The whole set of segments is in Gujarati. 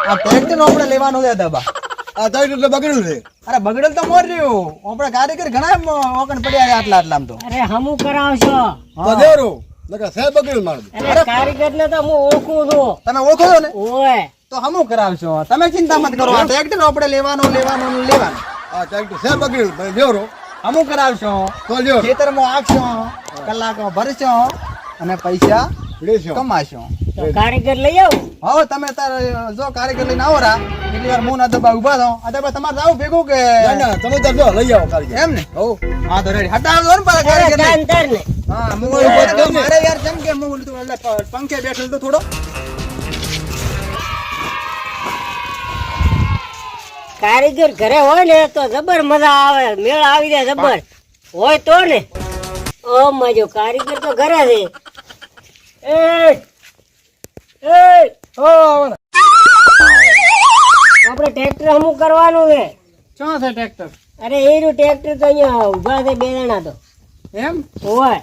આ ટ્રેક્ટર આપણે લેવાનું છે દબા. આ તો એટલે બગડ્યું છે. અરે બગડેલ તો મોર રહ્યું. આપણે કારીગર ઘણા ઓકણ પડ્યા છે આટલા આટલામ તો. અરે હમું કરાવશો તો દેરો નકા સાહેબ બગડ્યું મારું. અરે કારીગર ને તો હું ઓળખું છું. તમે ઓળખો છો ને ઓય તો હમું કરાવશો. તમે ચિંતા મત કરો. આ ટ્રેક્ટર આપણે લેવાનું. આ ટ્રેક્ટર સાહેબ બગડ્યું ભાઈ દેરો હમું કરાવશો. તો લ્યો ખેતરમાં આવશો, કલાકો ભરશો અને પૈસા લેશો. કમાશો. તો કારીગર લઈ આવ. હવે તમે તાર જો કારીગર લઈને આવો રા એટલી વાર હું ના દબા ઉભા થો. આ દબા તમારે આવું ભેગું કે ના ના તમે તો જો લઈ આવો કારીગર. એમ ને? હા તો રેડી હટાવજો ને પાછા કારીગર લઈને. તાર ને હા હું ઉભો થયો. મારે યાર જેમ કે હું એટલે પંખે બેઠેલ તો થોડો. કારીગર ઘરે હોય ને તો જબર મજા આવે, મેળ આવી જાય જબર હોય તો ને. ઓ મજો કારીગર તો ઘરે છે. આપણે ટ્રેક્ટર હમું કરવાનું છે. શું છે ટ્રેક્ટર? અરે એનું ટ્રેક્ટર તો અહીંયા ઉભા છે બે જણા તો. એમ હોય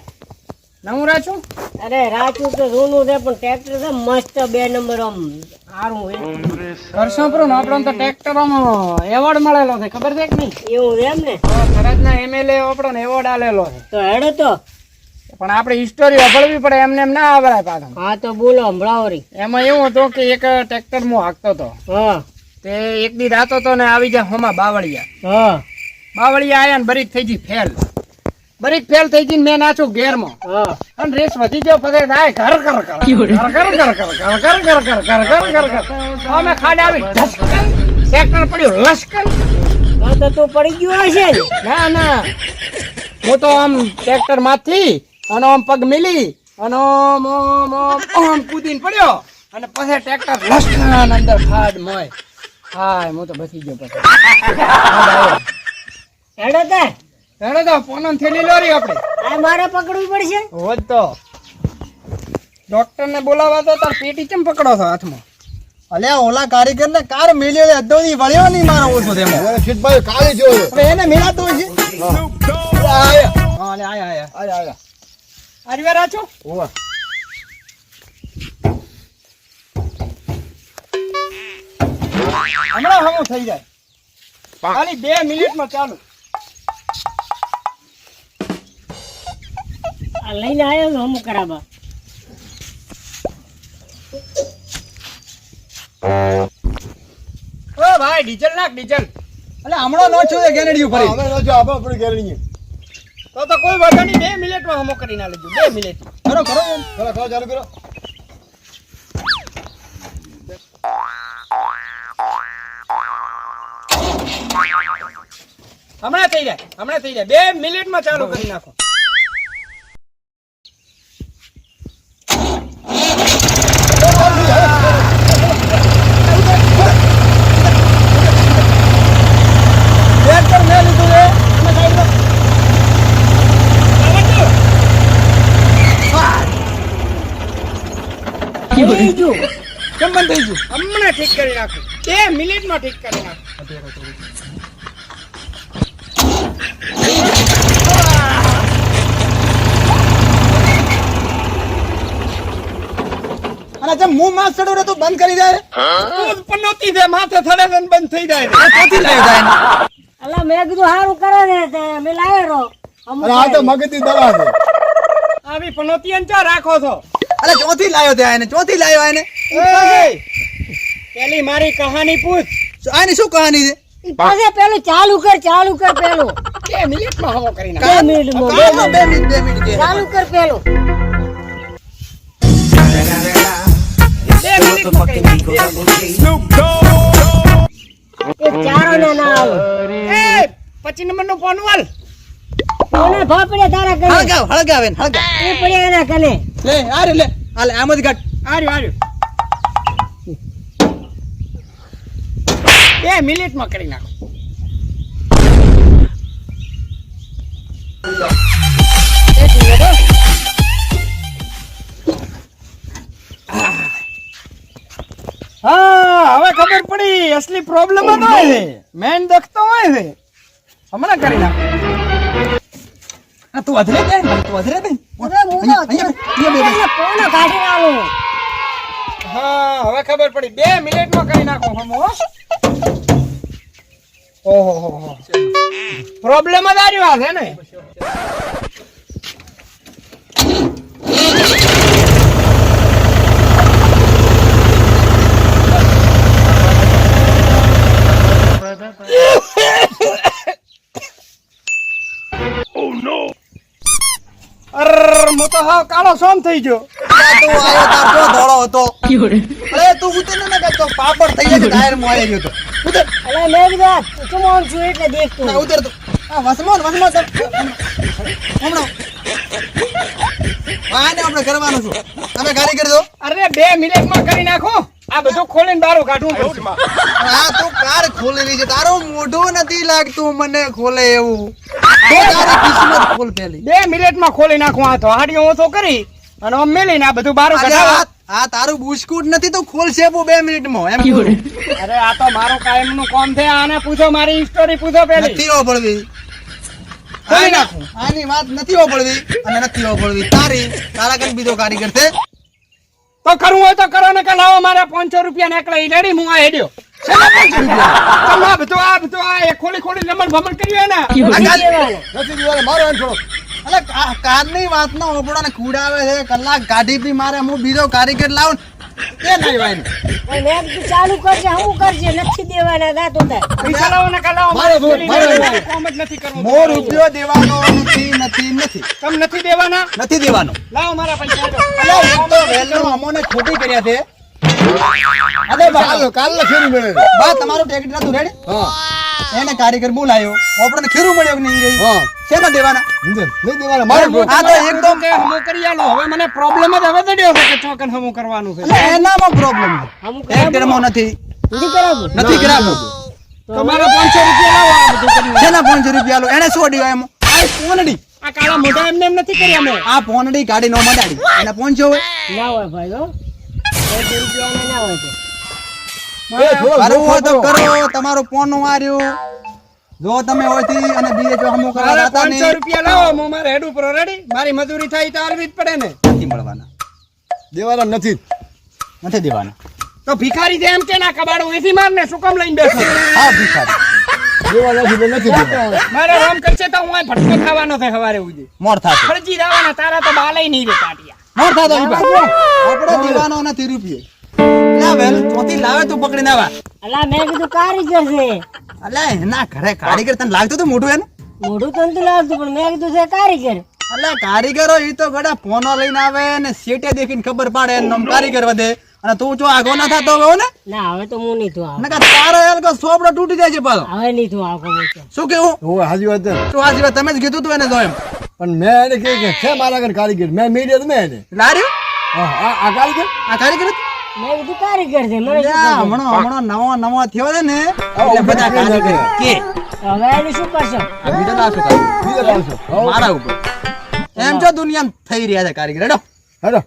નવું રાખ્યું? અરે રાચું તો જૂનું છે પણ ટ્રેક્ટર છે મસ્ત 2 નંબર આમ સારું હોય. કરશો આપણને તો ટ્રેક્ટર એવોર્ડ મળેલો છે, ખબર છે કે નહીં? એવું છે એમ ને? થરાદના એમએલએ આપણને એવોર્ડ આલેલો છે. તો હેડો તો. પણ આપણે હિસ્ટોરી અભળવી પડે, એમને એમ ના આવરાય પાછા. હા તો બોલો હમણાં રી. એમાં એવું હતું કે એક ટ્રેક્ટર હું હાંકતો હતો. હા તે એક દી રાતો તો ને આવી જાય હોમાં બાવળિયા. હા બાવળિયા આયા ને બરીક થઈ ગઈ ફેલ. બરીક ફેલ થઈ ગઈ ને મેં નાખ્યું ગેરમાં. હા અને રેસ વધી ગયો. પછી થાય ઘર કર કર અમે ખાડા આવી ઢસકન ટ્રેક્ટર પડ્યું લશ્કન. તો તું પડી ગયો હશે ને? ના ના હું તો આમ ટ્રેક્ટર માંથી અને આમ પગ મિલી અને આમ કૂદીને પડ્યો અને પછી ટ્રેક્ટર લશ્કન અંદર ખાડ મોય. હાય હું તો બચી ગયો. પછી હેડો તે. હેડો તો પોનમ થેલી લોરી આપણે. આ મારે પકડવું પડશે. હોત તો ડોક્ટર ને બોલાવા તો તાર પેટી કેમ પકડો છો હાથમાં? અલ્યા ઓલા કારીગર ને કાર મેલ્યો અદ્દોની વળ્યો નહીં મારો ઓછો તેમાં. હવે શીતભાઈ કાળી જો હવે એને મેલાતો હોય છે. આયા હા લે આયા આયા આજવા રાચો. ઓવા હમણાં હમું થઈ જાય. ખાલી 2 મિનિટમાં ચાલુ. આ લઈને આવ્યો છું હમું કરાવવા. ઓ ભાઈ ડીઝલ નાખ ડીઝલ. એટલે હમણાં નો છો ગેરડીયું ફરી. હવે જો આપણે ગેરણી તો કોઈ વાંધો નહીં. 2 મિનિટમાં હમો કરી ના લેજો. 2 મિનિટ કરો કરો એમ. ચલો ચાલુ કરો. હમણાં થઈ જાય. 2 મિનિટમાં ચાલુ કરી નાખો. ટ્રેક્ટર મેં લીધું છે. તમે સાઈડ માં. થઈ ગયું. કેમ બંધ થઈ ગયું? હમણાં ઠીક કરી નાખું. 2 મિનિટમાં ઠીક કરી નાખું. અને જેમ મું માં ચડો રે તો બંધ કરી દે. પણ નહોતી દે માથે થડે ને બંધ થઈ જાય. ચોથી લઈ જાય. અલા મેં કીધું સારું કરે ને તે મેં લાવ્યો રહો. હમું અરે આ તો મગજની દવા છે. આવી પનોતી અંચા રાખો છો. અરે ચોથી લાયો તે આને ચોથી લાયો આને પેલી મારી કહાની પૂછ. આની શું કહાની છે પાછે પેલું ચાલુ કર પેલું. 2 મિનિટમાં હમો કરી નાખ. 2 મિનિટમાં. કામમાં 2 મિનિટ કે ચાલુ કર પેલું. 2 મિનિટમાં કરી નાખ. એ ચારો ને ના આવે. એ 25 નંબરનો ફોન વાલ. કોને ભાપડે તારા કને? હળગાવે ને હળગાવ એ પડ્યા એના કને. લે આ રે લે હાલે આમ જ ઘટ આર્યું 2 મિનિટમાં કરી નાખો. એક મિનિટ હો. હા હવે ખબર પડી અસલી પ્રોબ્લેમ હતો છે. મેન દખતો હોય છે. હમણાં કરી નાખો. તું અધરે દે અરે હું તો અહીંયા બે કોનો કાઢી આલું. હા હવે ખબર પડી 2 મિનિટમાં કરી નાખો હમો હો. ઓહો હો હો પ્રોબ્લેમ જ આવ્યો આ છે ને અરે મો તો હાવ કાળો સોમ થઈ ગયો તું આયો તાર જો ધોળો હતો અરે તું ઉતર ને કે તો પાપડ થઈ જાય કે ટાયર માં આવી ગયો તો ઉતર અલા મેઘરાજ તું કેમ આમ છું એટલે દેખતો ના ઉતર તું આ વસમો હમણાં આને આપણે કરવાનું છું તમે કારીગર દો અરે 2 મિનિટમાં કરી નાખો આ બધું ખોલીને બારો કાઢવું પડશે આ તું કાર ખોલેલી છે તારું મોઢું નથી લાગતું મને ખોલે એવું તો તારી કિસ્મત ખોલ પેલી 2 મિનિટમાં ખોલી નાખું આ તો હાડીઓ ઓછો કરી અને આમ મેલીને આ બધું બારો અરે કાઢવા આ તારું બુસ્કુટ નથી તો ખોલશે 2 મિનિટમાં એમ કહું. અરે આ તો મારો કાયમનું કામ છે આને પૂછો મારી હિસ્ટોરી પૂછો પેલી નથી ઓપડવી ખોલી નાખું. આની વાત નથી ઓપડવી અને નથી ઓપડવી તારા કઈ બીજો કારીગર છે તો કરવું હોય તો કરો ને કે લાવો મારે 500 રૂપિયા ને એકલા ઈ રેડી હું આ હેડ્યો શેના 500 રૂપિયા તમે આ બધું આ એ ખોલી લમણ ભમણ કર્યું ને નથી દેવાનો. નથી દીવાને મારો એમ છોડો. અલે કારની વાતનો ઓપડાને કુડાવે છે કલાક કાઢી પી મારે હું બીજો કારીગર લાવું એ નહીં વાય પણ મેઘ તું ચાલુ કરજે હું કરજે નથી દેવાના ના તો તાર પૈસા લાવો ને કે લાવો મારો મારે દોસ્ત, મારો પેલી દોસ્ત. કામ જ નથી કરવું મો રૂપિયો દેવાનો નથી તમે નથી દેવાના નથી દેવાનો લાવો મારા પૈસા હેડો. અલે એક તો વેલનો અમોને ખોટી કર્યા છે અરે બા કાલનો ખેરી મળે છે. બા તમારું ટેકટ નતું રેડી હા એને કારીગર બોલાયો આપણને ખીરું મળ્યો કે નહીં રહી હા શેમાં દેવાના નહીં દીવાને મારો હું છોડો. આ તો તમારું એકદમ- કે હમું કરી આલો હવે મને પ્રોબ્લેમ જ હવે દડ્યો છે કે ચોકન હમું કરવાનું છે એટલે એનામાં પ્રોબ્લેમ હમ છે ટેકટરમાં નથી નથી કરાવું નથી કરાવવું તો મારા 500 રૂપિયા લાવો આ બધું કરીને. શેના 500 રૂપિયા લો એને શું અડ્યો એમાં આ પોનડી આ કાળા મોઢા એમને એમ નથી કર્યા મેં આ પોનડી કાઢી નો મડાડી એને 500 હોય ના હોય ભાઈ હો 200 રૂપિયા ના હોય તો એ છોડો, કરવું હોય તો કરો તમારો પોનું માર્યું જો તમે હોયથી અને બીજે જો હમું કરવા મારા જતા 500 નહીં રૂપિયા લાવો હું મારે હેડ ઉપર રેડી મારી મજૂરી થાય તો આલવી જ પડે ને નથી મળવાના દેવાના નથી જ. નથી દેવાના તો ભિખારી છે એમ કે ના કબાડો એથી માર ને શું કામ લઈને બેઠો હા ભિખારી દેવાના નથી એટલે નથી દેવાના. મારે રામ કરશે તો હું આ ભટકો થવાનો છે સવારે ઉજી મોર થાશે ફરજી રાવાના તારા તો બાલય નહીં રે કાટિયા મોર થાતો આપણે દેવાનો નથી રૂપિયો ના વેલ ચોથી લાવે તું પકડીને આવા અલા મેં કીધું કારીગર છે અલે એના ઘરે કારીગર તને લાગતું તો મોઢું એનું મોઢું તો નથી લાગતું પણ મેં કીધું છે કારીગર અલે કારીગરો ઈ તો ગડા ફોનો લઈને આવે ને સેટે દેખીને ખબર પડે એનું નામ કારીગર વધે અને તું જો આગો ના થતો હવે ને ના હવે તો હું નહીં થું આવું નકા તારો એલકો સોપડો તૂટી જાય છે પાછો હવે નહીં થું આવું બોલતો શું કેવું હોવે, હાચી વાત છે. શું આ જીવા તમે જ કીધું તું એને જો એમ પણ મેં એને કહ્યું કે છે મારા ઘર કારીગર મેં મીડિયા તો મેં એને લાર્યું હા, આ કારીગર આ કારીગર હતું? મેં કીધું કારીગર છે મને શું અલ્યા, ખબર? હમણાં નવો થયો છે ને એટલે બધા કારીગર કે હવે એનું શું કરશો આ બીજા ના શું કરે? બીજા લાવશો. હો, મારા ઉપર એમ જો દુનિયા થઈ રહ્યા છે કારીગર હેડો હેડો